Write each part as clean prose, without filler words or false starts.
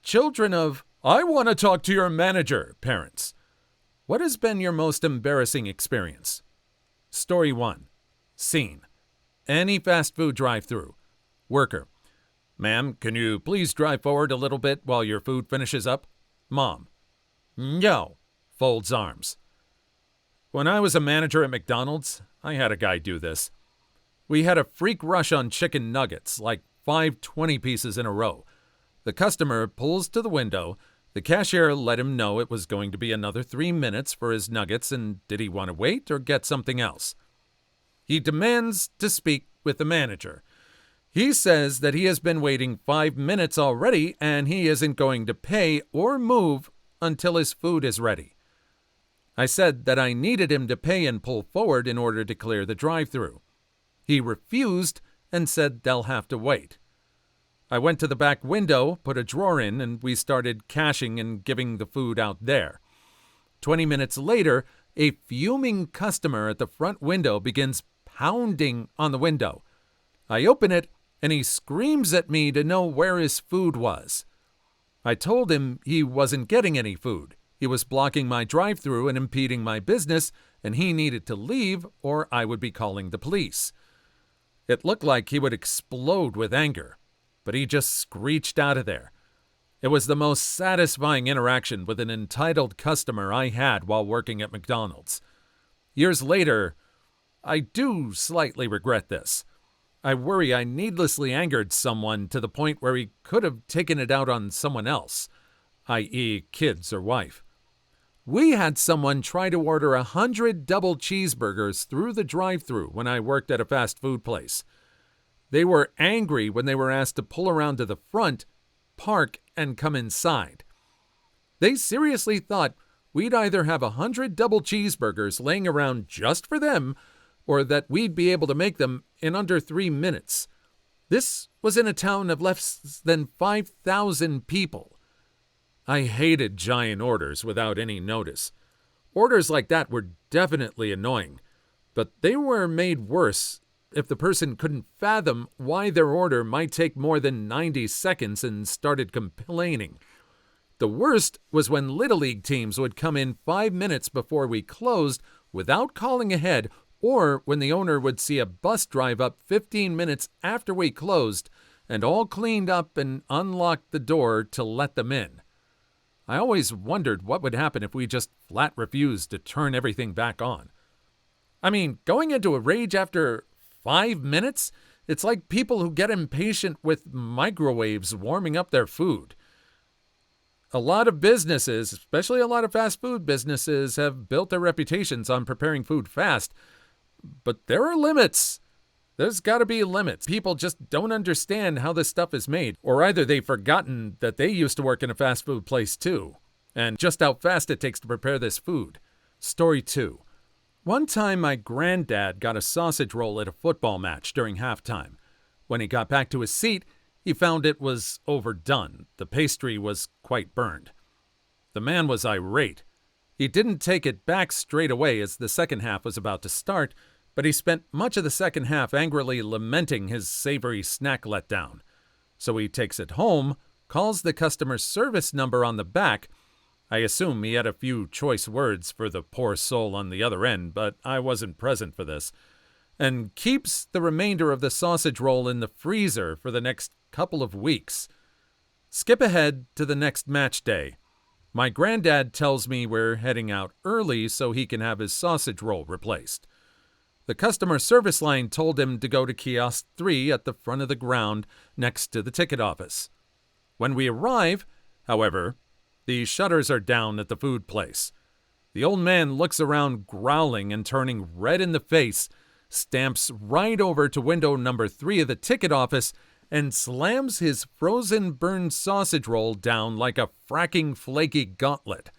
Children of, "I want to talk to your manager," parents. What has been your most embarrassing experience? Story 1. Scene. Any fast food drive-thru. Worker. "Ma'am, can you please drive forward a little bit while your food finishes up?" Mom. "No." Folds arms. When I was a manager at McDonald's, I had a guy do this. We had a freak rush on chicken nuggets, like 5 20-pieces in a row. The customer pulls to the window. The cashier let him know it was going to be another 3 minutes for his nuggets, and did he want to wait or get something else? He demands to speak with the manager. He says that he has been waiting 5 minutes already and he isn't going to pay or move until his food is ready. I said that I needed him to pay and pull forward in order to clear the drive-thru. He refused and said they'll have to wait. I went to the back window, put a drawer in, and we started cashing and giving the food out there. 20 minutes later, a fuming customer at the front window begins pounding on the window. I open it, and he screams at me to know where his food was. I told him he wasn't getting any food. He was blocking my drive-thru and impeding my business, and he needed to leave or I would be calling the police. It looked like he would explode with anger, but he just screeched out of there. It was the most satisfying interaction with an entitled customer I had while working at McDonald's. Years later, I do slightly regret this. I worry I needlessly angered someone to the point where he could have taken it out on someone else, i.e., kids or wife. We had someone try to order 100 double cheeseburgers through the drive-thru when I worked at a fast food place. They were angry when they were asked to pull around to the front, park, and come inside. They seriously thought we'd either have 100 double cheeseburgers laying around just for them, or that we'd be able to make them in under 3 minutes. This was in a town of less than 5,000 people. I hated giant orders without any notice. Orders like that were definitely annoying, but they were made worse if the person couldn't fathom why their order might take more than 90 seconds and started complaining. The worst was when Little League teams would come in 5 minutes before we closed without calling ahead, or when the owner would see a bus drive up 15 minutes after we closed and all cleaned up and unlocked the door to let them in. I always wondered what would happen if we just flat refused to turn everything back on. I mean, going into a rage after 5 minutes? It's like people who get impatient with microwaves warming up their food. A lot of businesses, especially a lot of fast food businesses, have built their reputations on preparing food fast, but there are limits. There's got to be limits. People just don't understand how this stuff is made, or either they've forgotten that they used to work in a fast food place too, and just how fast it takes to prepare this food. Story 2. One time my granddad got a sausage roll at a football match during halftime. When he got back to his seat, he found it was overdone. The pastry was quite burned. The man was irate. He didn't take it back straight away as the second half was about to start, but he spent much of the second half angrily lamenting his savory snack letdown. So he takes it home, calls the customer service number on the back. I assume he had a few choice words for the poor soul on the other end, but I wasn't present for this, and keeps the remainder of the sausage roll in the freezer for the next couple of weeks. Skip ahead to the next match day. My granddad tells me we're heading out early so he can have his sausage roll replaced. The customer service line told him to go to kiosk 3 at the front of the ground next to the ticket office. When we arrive, however, the shutters are down at the food place. The old man looks around growling and turning red in the face, stamps right over to window number 3 of the ticket office, and slams his frozen burned sausage roll down like a fracking flaky gauntlet.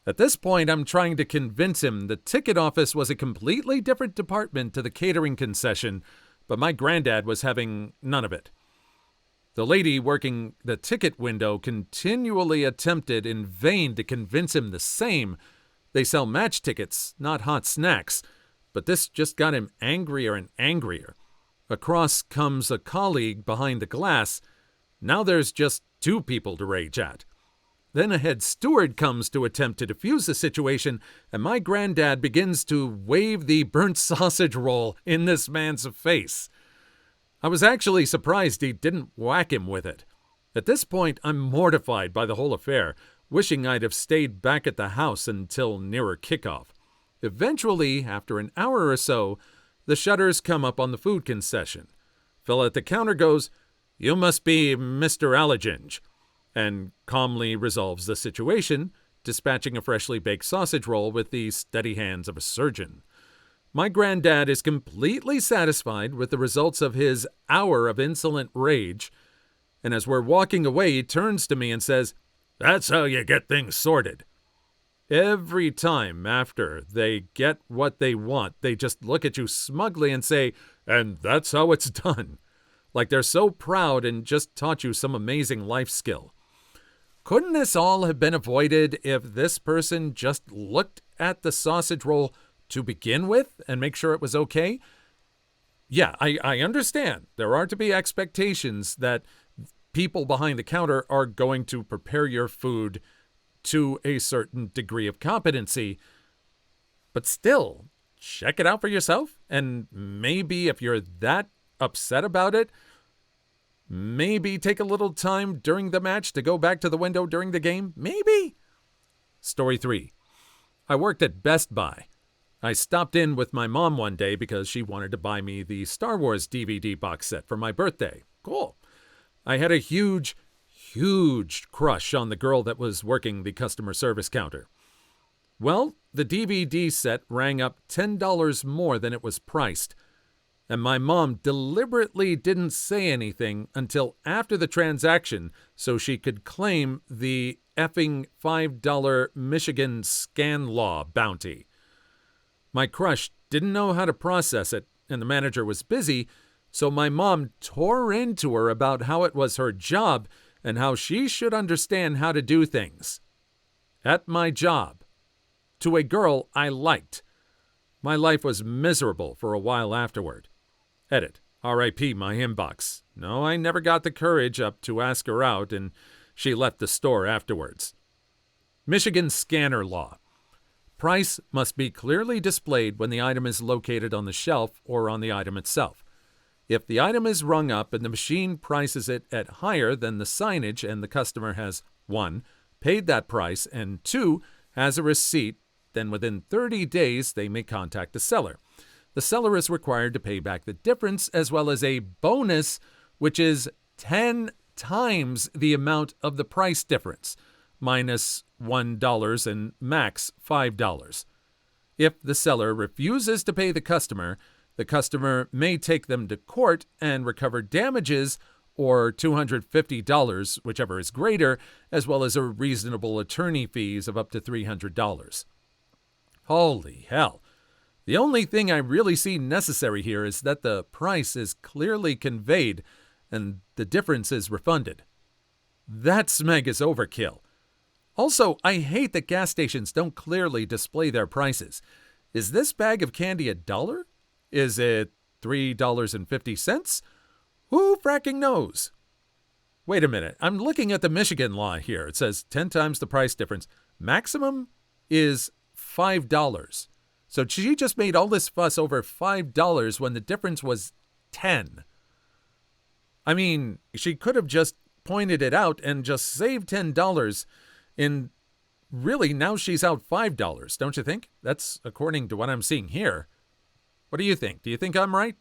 At this point, I'm trying to convince him the ticket office was a completely different department to the catering concession, but my granddad was having none of it. The lady working the ticket window continually attempted in vain to convince him the same. They sell match tickets, not hot snacks, but this just got him angrier and angrier. Across comes a colleague behind the glass. Now there's just two people to rage at. Then a head steward comes to attempt to defuse the situation, and my granddad begins to wave the burnt sausage roll in this man's face. I was actually surprised he didn't whack him with it. At this point, I'm mortified by the whole affair, wishing I'd have stayed back at the house until nearer kickoff. Eventually, after an hour or so, the shutters come up on the food concession. Fella at the counter goes, "You must be Mr. Allerginge," and calmly resolves the situation, dispatching a freshly baked sausage roll with the steady hands of a surgeon. My granddad is completely satisfied with the results of his hour of insolent rage, and as we're walking away, he turns to me and says, "That's how you get things sorted." Every time after they get what they want, they just look at you smugly and say, "And that's how it's done." Like they're so proud and just taught you some amazing life skill. Couldn't this all have been avoided if this person just looked at the sausage roll to begin with and make sure it was okay? Yeah, I understand. There are to be expectations that people behind the counter are going to prepare your food to a certain degree of competency. But still, check it out for yourself. And maybe if you're that upset about it, maybe take a little time during the match to go back to the window during the game. Maybe. Story 3. I worked at Best Buy. I stopped in with my mom one day because she wanted to buy me the Star Wars DVD box set for my birthday. Cool. I had a huge crush on the girl that was working the customer service counter. Well, the DVD set rang up $10 more than it was priced, and my mom deliberately didn't say anything until after the transaction so she could claim the effing $5 Michigan scan law bounty. My crush didn't know how to process it, and the manager was busy, so my mom tore into her about how it was her job and how she should understand how to do things. At my job. To a girl I liked. My life was miserable for a while afterward. Edit. R.I.P. my inbox. No, I never got the courage up to ask her out, and she left the store afterwards. Michigan scanner law. Price must be clearly displayed when the item is located on the shelf or on the item itself. If the item is rung up and the machine prices it at higher than the signage and the customer has 1. Paid that price, and 2. Has a receipt, then within 30 days they may contact the seller. The seller is required to pay back the difference as well as a bonus, which is 10 times the amount of the price difference, minus $1 and max $5. If the seller refuses to pay the customer may take them to court and recover damages or $250, whichever is greater, as well as a reasonable attorney fees of up to $300. Holy hell. The only thing I really see necessary here is that the price is clearly conveyed and the difference is refunded. That smeg is overkill. Also, I hate that gas stations don't clearly display their prices. Is this bag of candy $1? Is it $3.50? Who fracking knows? Wait a minute. I'm looking at the Michigan law here. It says 10 times the price difference. Maximum is $5. So she just made all this fuss over $5 when the difference was 10. I mean, she could have just pointed it out and just saved $10 and really now she's out $5, don't you think? That's according to what I'm seeing here. What do you think? Do you think I'm right?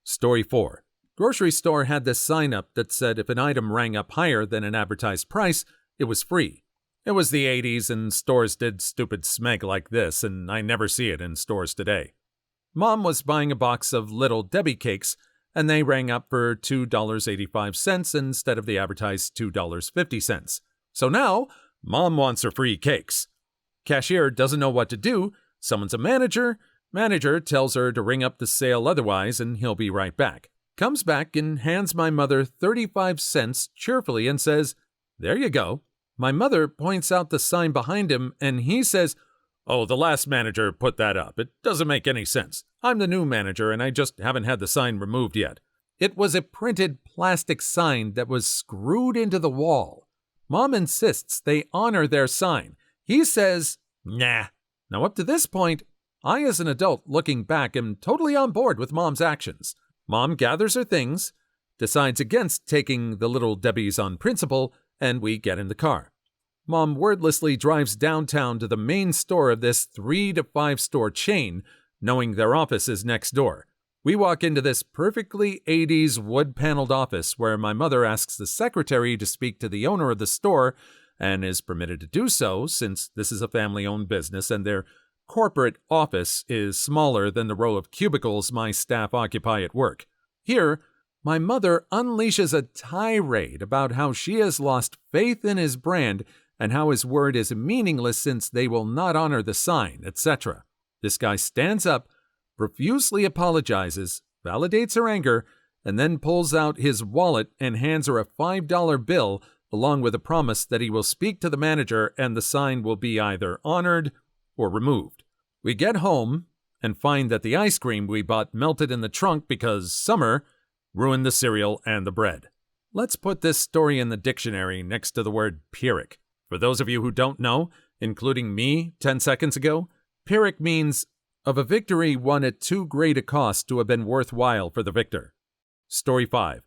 Story 4. Grocery store had this sign up that said if an item rang up higher than an advertised price, it was free. It was the 80s and stores did stupid smeg like this, and I never see it in stores today. Mom was buying a box of Little Debbie cakes, and they rang up for $2.85 instead of the advertised $2.50. So now, Mom wants her free cakes. Cashier doesn't know what to do, summons a manager. Manager tells her to ring up the sale otherwise and he'll be right back. Comes back and hands my mother 35 cents cheerfully and says, "There you go." My mother points out the sign behind him and he says, "Oh, the last manager put that up. It doesn't make any sense. I'm the new manager and I just haven't had the sign removed yet." It was a printed plastic sign that was screwed into the wall. Mom insists they honor their sign. He says, nah. Now up to this point, I as an adult looking back am totally on board with Mom's actions. Mom gathers her things, decides against taking the little Debbies on principle, and we get in the car. Mom wordlessly drives downtown to the main store of this 3 to 5 store chain, knowing their office is next door. We walk into this perfectly 80s wood-paneled office where my mother asks the secretary to speak to the owner of the store and is permitted to do so since this is a family-owned business and their corporate office is smaller than the row of cubicles my staff occupy at work. Here, my mother unleashes a tirade about how she has lost faith in his brand and how his word is meaningless since they will not honor the sign, etc. This guy stands up, profusely apologizes, validates her anger, and then pulls out his wallet and hands her a $5 bill along with a promise that he will speak to the manager and the sign will be either honored or removed. We get home and find that the ice cream we bought melted in the trunk because summer ruined the cereal and the bread. Let's put this story in the dictionary next to the word Pyrrhic. For those of you who don't know, including me 10 seconds ago, Pyrrhic means of a victory won at too great a cost to have been worthwhile for the victor. Story 5.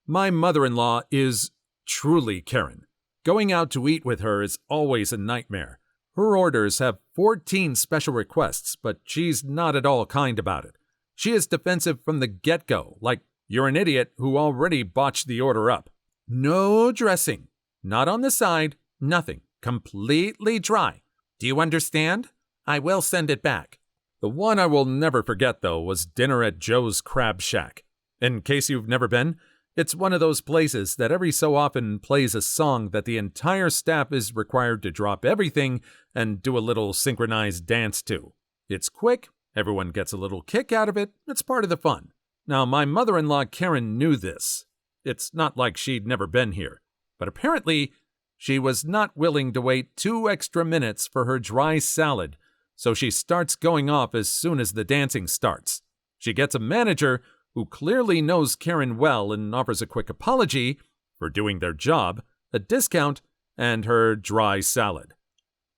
My mother-in-law is truly Karen. Going out to eat with her is always a nightmare. Her orders have 14 special requests, but she's not at all kind about it. She is defensive from the get-go, like you're an idiot who already botched the order up. No dressing. Not on the side. Nothing. Completely dry. Do you understand? I will send it back. The one I will never forget, though, was dinner at Joe's Crab Shack. In case you've never been, it's one of those places that every so often plays a song that the entire staff is required to drop everything and do a little synchronized dance to. It's quick, everyone gets a little kick out of it, it's part of the fun. Now, my mother-in-law Karen knew this. It's not like she'd never been here. But apparently, she was not willing to wait 2 extra minutes for her dry salad, so she starts going off as soon as the dancing starts. She gets a manager who clearly knows Karen well and offers a quick apology for doing their job, a discount, and her dry salad.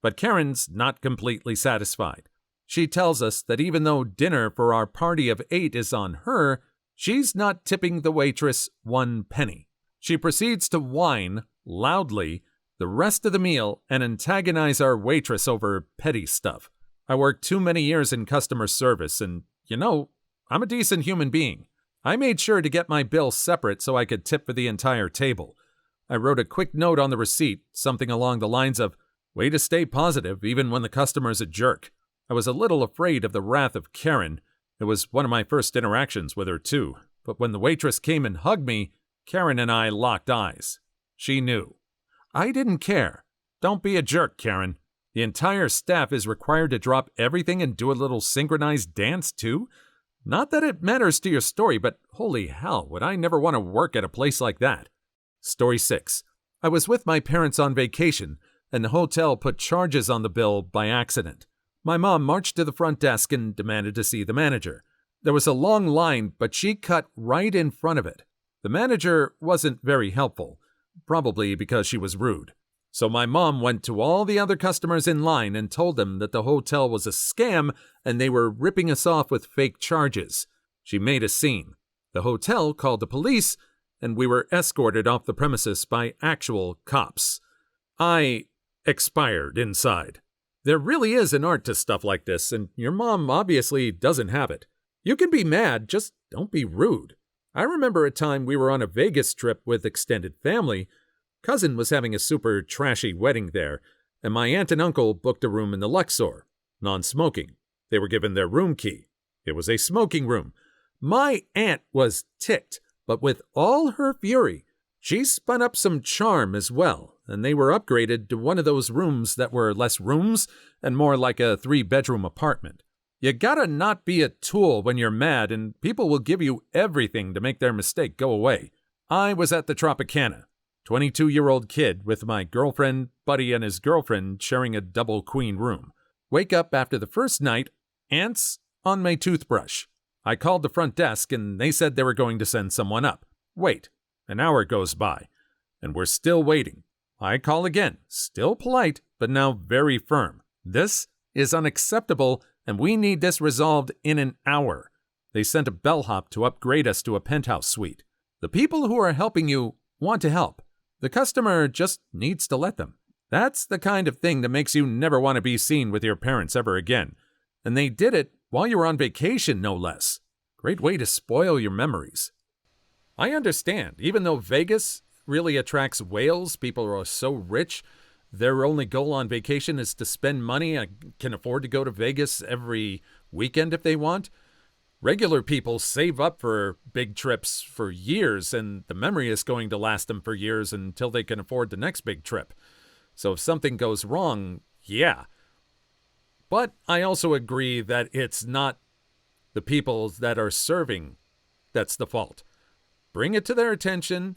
But Karen's not completely satisfied. She tells us that even though dinner for our party of 8 is on her, she's not tipping the waitress 1 penny. She proceeds to whine, loudly, the rest of the meal and antagonize our waitress over petty stuff. I worked too many years in customer service and, I'm a decent human being. I made sure to get my bill separate so I could tip for the entire table. I wrote a quick note on the receipt, something along the lines of, way to stay positive even when the customer's a jerk. I was a little afraid of the wrath of Karen. It was one of my first interactions with her, too. But when the waitress came and hugged me, Karen and I locked eyes. She knew. I didn't care. Don't be a jerk, Karen. The entire staff is required to drop everything and do a little synchronized dance, too? Not that it matters to your story, but holy hell, would I never want to work at a place like that. Story 6. I was with my parents on vacation, and the hotel put charges on the bill by accident. My mom marched to the front desk and demanded to see the manager. There was a long line, but she cut right in front of it. The manager wasn't very helpful, probably because she was rude. So my mom went to all the other customers in line and told them that the hotel was a scam and they were ripping us off with fake charges. She made a scene. The hotel called the police, and we were escorted off the premises by actual cops. I expired inside. There really is an art to stuff like this, and your mom obviously doesn't have it. You can be mad, just don't be rude. I remember a time we were on a Vegas trip with extended family. Cousin was having a super trashy wedding there, and my aunt and uncle booked a room in the Luxor, non-smoking. They were given their room key. It was a smoking room. My aunt was ticked, but with all her fury, she spun up some charm as well, and they were upgraded to one of those rooms that were less rooms and more like a 3-bedroom apartment. You gotta not be a tool when you're mad, and people will give you everything to make their mistake go away. I was at the Tropicana. 22-year-old kid with my girlfriend, buddy, and his girlfriend sharing a double queen room. Wake up after the first night, ants on my toothbrush. I called the front desk and they said they were going to send someone up. Wait, an hour goes by, and we're still waiting. I call again, still polite, but now very firm. This is unacceptable, and we need this resolved in an hour. They sent a bellhop to upgrade us to a penthouse suite. The people who are helping you want to help. The customer just needs to let them. That's the kind of thing that makes you never want to be seen with your parents ever again. And they did it while you were on vacation, no less. Great way to spoil your memories. I understand, even though Vegas really attracts whales, people are so rich, their only goal on vacation is to spend money and can afford to go to Vegas every weekend if they want. Regular people save up for big trips for years, and the memory is going to last them for years until they can afford the next big trip. So if something goes wrong, yeah. But I also agree that it's not the people that are serving that's the fault. Bring it to their attention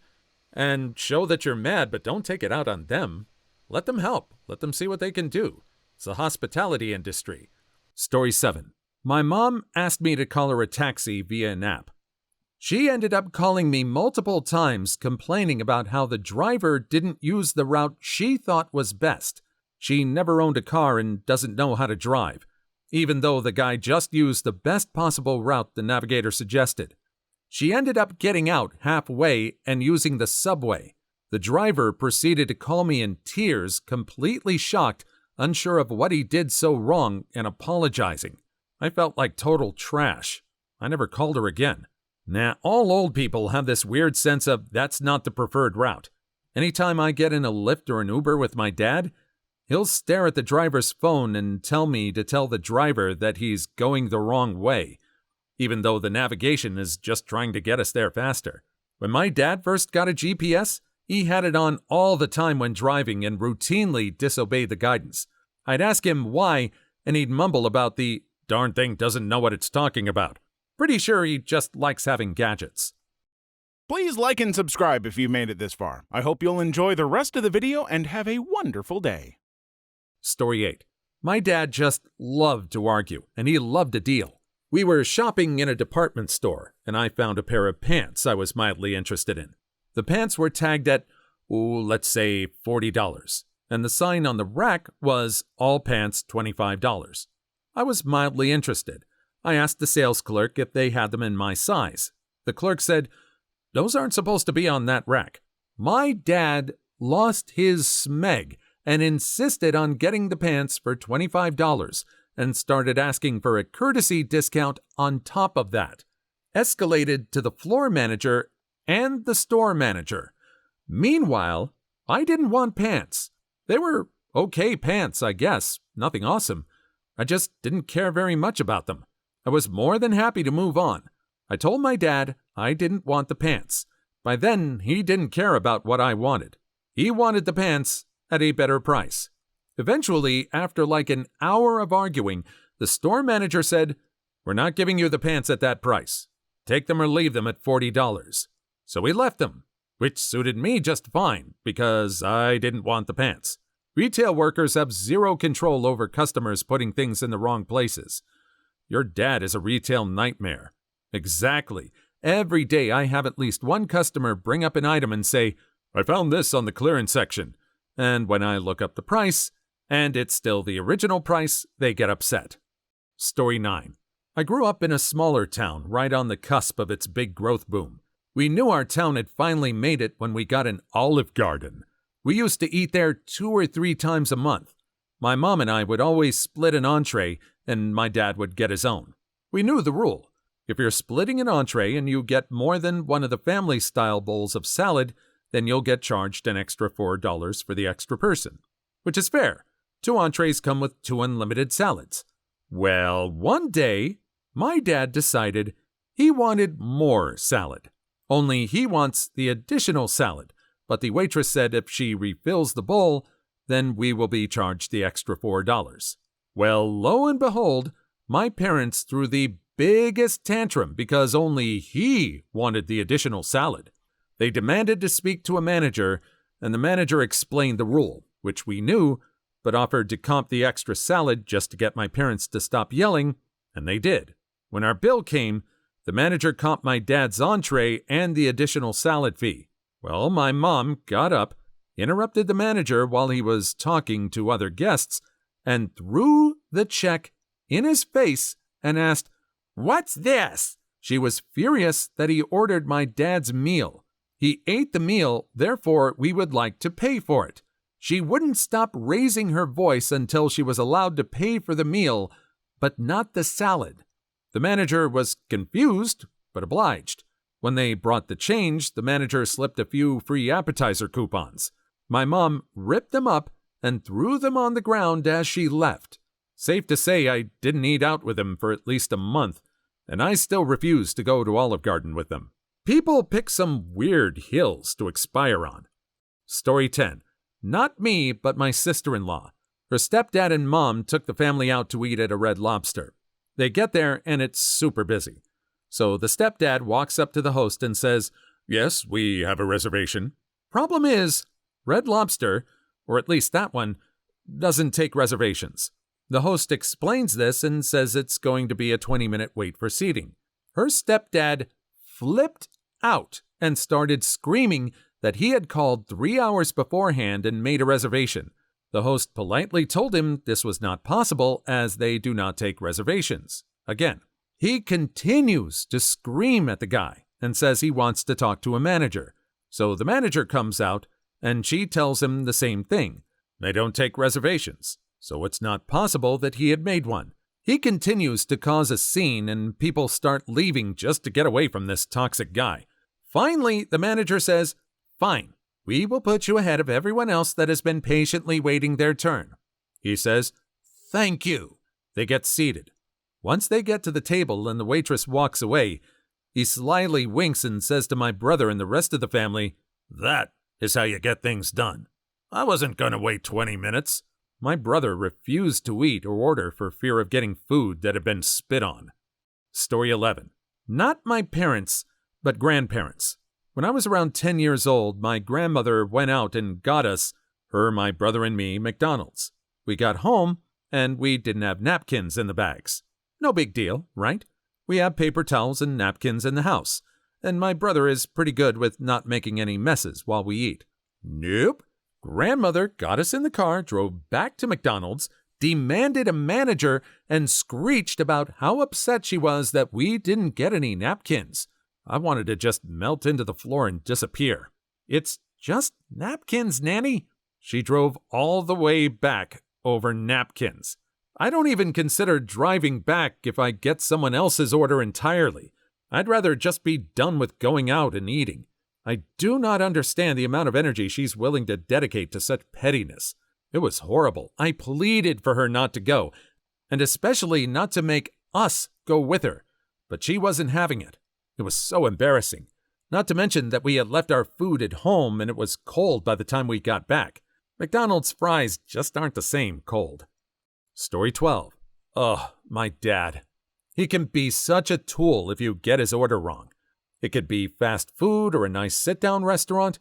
and show that you're mad, but don't take it out on them. Let them help. Let them see what they can do. It's the hospitality industry. Story 7. My mom asked me to call her a taxi via an app. She ended up calling me multiple times, complaining about how the driver didn't use the route she thought was best. She never owned a car and doesn't know how to drive, even though the guy just used the best possible route the navigator suggested. She ended up getting out halfway and using the subway. The driver proceeded to call me in tears, completely shocked, unsure of what he did so wrong, and apologizing. I felt like total trash. I never called her again. Nah, all old people have this weird sense of that's not the preferred route. Anytime I get in a Lyft or an Uber with my dad, he'll stare at the driver's phone and tell me to tell the driver that he's going the wrong way, even though the navigation is just trying to get us there faster. When my dad first got a GPS, he had it on all the time when driving and routinely disobeyed the guidance. I'd ask him why, and he'd mumble about the darn thing doesn't know what it's talking about. Pretty sure he just likes having gadgets. Please like and subscribe if you made it this far. I hope you'll enjoy the rest of the video and have a wonderful day. Story 8. My dad just loved to argue, and he loved a deal. We were shopping in a department store, and I found a pair of pants I was mildly interested in. The pants were tagged at, let's say $40, and the sign on the rack was all pants $25. I was mildly interested. I asked the sales clerk if they had them in my size. The clerk said, "Those aren't supposed to be on that rack." My dad lost his smeg and insisted on getting the pants for $25 and started asking for a courtesy discount on top of that. Escalated to the floor manager and the store manager. Meanwhile, I didn't want pants. They were okay pants, I guess, nothing awesome. I just didn't care very much about them. I was more than happy to move on. I told my dad I didn't want the pants. By then, he didn't care about what I wanted. He wanted the pants at a better price. Eventually, after like an hour of arguing, the store manager said, "We're not giving you the pants at that price. Take them or leave them at $40. So we left them, which suited me just fine because I didn't want the pants. Retail workers have zero control over customers putting things in the wrong places. Your dad is a retail nightmare. Exactly. Every day I have at least one customer bring up an item and say, "I found this on the clearance section." And when I look up the price, and it's still the original price, they get upset. Story 9. I grew up in a smaller town right on the cusp of its big growth boom. We knew our town had finally made it when we got an Olive Garden. We used to eat there 2 or 3 times a month. My mom and I would always split an entree, and my dad would get his own. We knew the rule. If you're splitting an entree and you get more than one of the family-style bowls of salad, then you'll get charged an extra $4 for the extra person, which is fair. 2 entrees come with 2 unlimited salads. Well, one day, my dad decided he wanted more salad. Only he wants the additional salad, but the waitress said if she refills the bowl, then we will be charged the extra $4. Well, lo and behold, my parents threw the biggest tantrum because only he wanted the additional salad. They demanded to speak to a manager, and the manager explained the rule, which we knew, but offered to comp the extra salad just to get my parents to stop yelling, and they did. When our bill came, The manager comped my dad's entree and the additional salad fee. Well, my mom got up, interrupted the manager while he was talking to other guests, and threw the check in his face and asked, "What's this?" She was furious that he ordered my dad's meal. He ate the meal, therefore we would like to pay for it. She wouldn't stop raising her voice until she was allowed to pay for the meal, but not the salad. The manager was confused, but obliged. When they brought the change, the manager slipped a few free appetizer coupons. My mom ripped them up and threw them on the ground as she left. Safe to say I didn't eat out with them for at least a month, and I still refuse to go to Olive Garden with them. People pick some weird hills to expire on. Story 10. Not me, but my sister-in-law. Her stepdad and mom took the family out to eat at a Red Lobster. They get there and it's super busy. So the stepdad walks up to the host and says, "Yes, we have a reservation." Problem is, Red Lobster, or at least that one, doesn't take reservations. The host explains this and says it's going to be a 20-minute wait for seating. Her stepdad flipped out and started screaming that he had called 3 hours beforehand and made a reservation. The host politely told him this was not possible as they do not take reservations. Again, he continues to scream at the guy and says he wants to talk to a manager. So the manager comes out and she tells him the same thing. They don't take reservations, so it's not possible that he had made one. He continues to cause a scene and people start leaving just to get away from this toxic guy. Finally, the manager says, "Fine, we will put you ahead of everyone else that has been patiently waiting their turn." He says, "Thank you." They get seated. Once they get to the table and the waitress walks away, he slyly winks and says to my brother and the rest of the family, "That is how you get things done. I wasn't going to wait 20 minutes. My brother refused to eat or order for fear of getting food that had been spit on. Story 11. Not my parents, but grandparents. When I was around 10 years old, my grandmother went out and got us, her, my brother, and me, McDonald's. We got home, and we didn't have napkins in the bags. No big deal, right? We have paper towels and napkins in the house, and my brother is pretty good with not making any messes while we eat. Nope. Grandmother got us in the car, drove back to McDonald's, demanded a manager, and screeched about how upset she was that we didn't get any napkins. I wanted to just melt into the floor and disappear. "It's just napkins, Nanny." She drove all the way back over napkins. I don't even consider driving back if I get someone else's order entirely. I'd rather just be done with going out and eating. I do not understand the amount of energy she's willing to dedicate to such pettiness. It was horrible. I pleaded for her not to go, and especially not to make us go with her, but she wasn't having it. It was so embarrassing. Not to mention that we had left our food at home and it was cold by the time we got back. McDonald's fries just aren't the same cold. Story 12. Ugh, my dad. He can be such a tool if you get his order wrong. It could be fast food or a nice sit-down restaurant.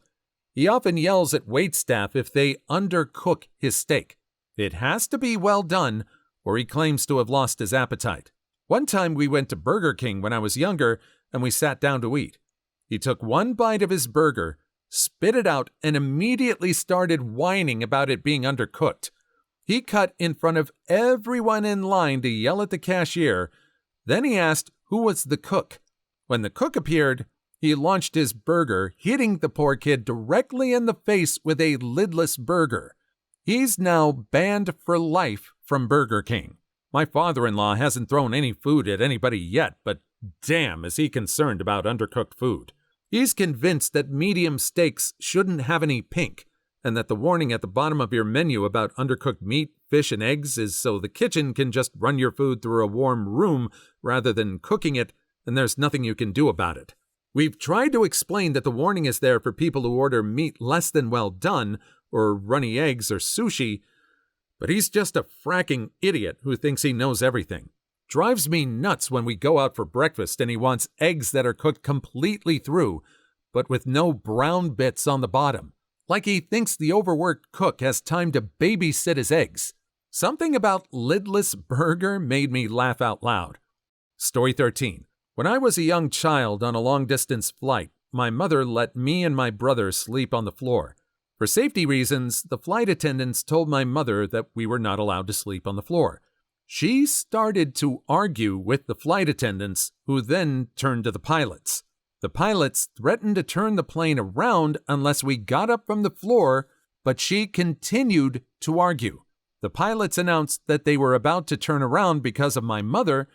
He often yells at waitstaff if they undercook his steak. It has to be well done, or he claims to have lost his appetite. One time we went to Burger King when I was younger, and we sat down to eat. He took one bite of his burger, spit it out, and immediately started whining about it being undercooked. He cut in front of everyone in line to yell at the cashier. Then he asked who was the cook. When the cook appeared, he launched his burger, hitting the poor kid directly in the face with a lidless burger. He's now banned for life from Burger King. My father-in-law hasn't thrown any food at anybody yet, but damn is he concerned about undercooked food. He's convinced that medium steaks shouldn't have any pink, and that the warning at the bottom of your menu about undercooked meat, fish, and eggs is so the kitchen can just run your food through a warm room rather than cooking it, and there's nothing you can do about it. We've tried to explain that the warning is there for people who order meat less than well done, or runny eggs or sushi, but he's just a fracking idiot who thinks he knows everything. Drives me nuts when we go out for breakfast and he wants eggs that are cooked completely through, but with no brown bits on the bottom. Like he thinks the overworked cook has time to babysit his eggs. Something about lidless burger made me laugh out loud. Story 13. When I was a young child on a long-distance flight, my mother let me and my brother sleep on the floor. For safety reasons, the flight attendants told my mother that we were not allowed to sleep on the floor. She started to argue with the flight attendants, who then turned to the pilots. The pilots threatened to turn the plane around unless we got up from the floor, but she continued to argue. The pilots announced that they were about to turn around because of my mother,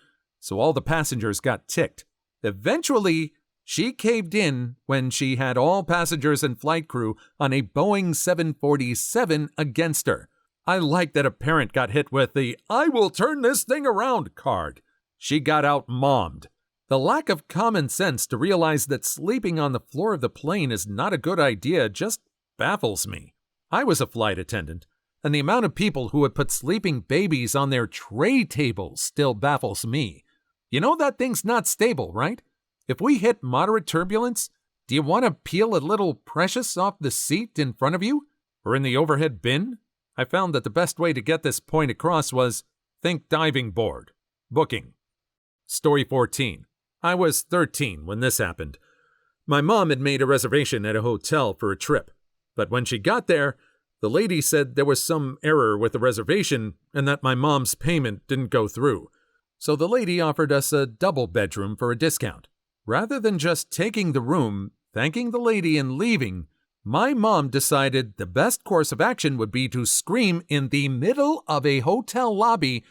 so all the passengers got ticked. Eventually, she caved in when she had all passengers and flight crew on a Boeing 747 against her. I like that a parent got hit with the "I will turn this thing around" card. She got out-mommed. The lack of common sense to realize that sleeping on the floor of the plane is not a good idea just baffles me. I was a flight attendant, and the amount of people who would put sleeping babies on their tray tables still baffles me. You know that thing's not stable, right? If we hit moderate turbulence, do you want to peel a little precious off the seat in front of you? Or in the overhead bin? I found that the best way to get this point across was think diving board. Booking. Story 14. I was 13 when this happened. My mom had made a reservation at a hotel for a trip, but when she got there, the lady said there was some error with the reservation and that my mom's payment didn't go through. So the lady offered us a double bedroom for a discount. Rather than just taking the room, thanking the lady and leaving, my mom decided the best course of action would be to scream in the middle of a hotel lobby,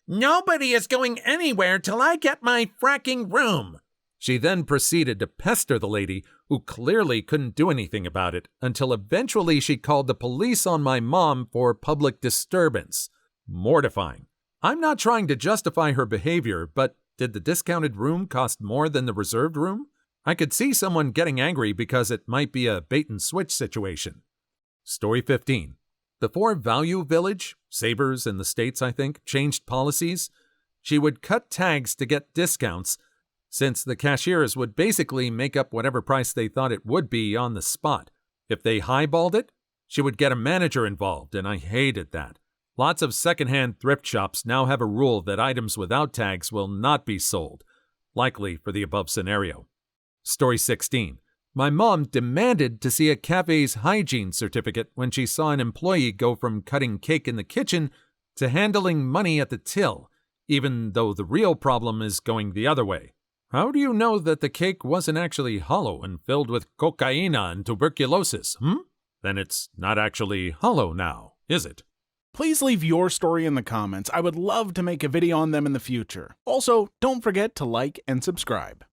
"Nobody is going anywhere till I get my fracking room." She then proceeded to pester the lady, who clearly couldn't do anything about it, until eventually she called the police on my mom for public disturbance. Mortifying. I'm not trying to justify her behavior, but did the discounted room cost more than the reserved room? I could see someone getting angry because it might be a bait-and-switch situation. Story 15. Before Value Village, Savers in the States, I think, changed policies, she would cut tags to get discounts, since the cashiers would basically make up whatever price they thought it would be on the spot. If they highballed it, she would get a manager involved, and I hated that. Lots of secondhand thrift shops now have a rule that items without tags will not be sold, likely for the above scenario. Story 16. My mom demanded to see a cafe's hygiene certificate when she saw an employee go from cutting cake in the kitchen to handling money at the till, even though the real problem is going the other way. How do you know that the cake wasn't actually hollow and filled with cocaina and tuberculosis, Then it's not actually hollow now, is it? Please leave your story in the comments. I would love to make a video on them in the future. Also, don't forget to like and subscribe.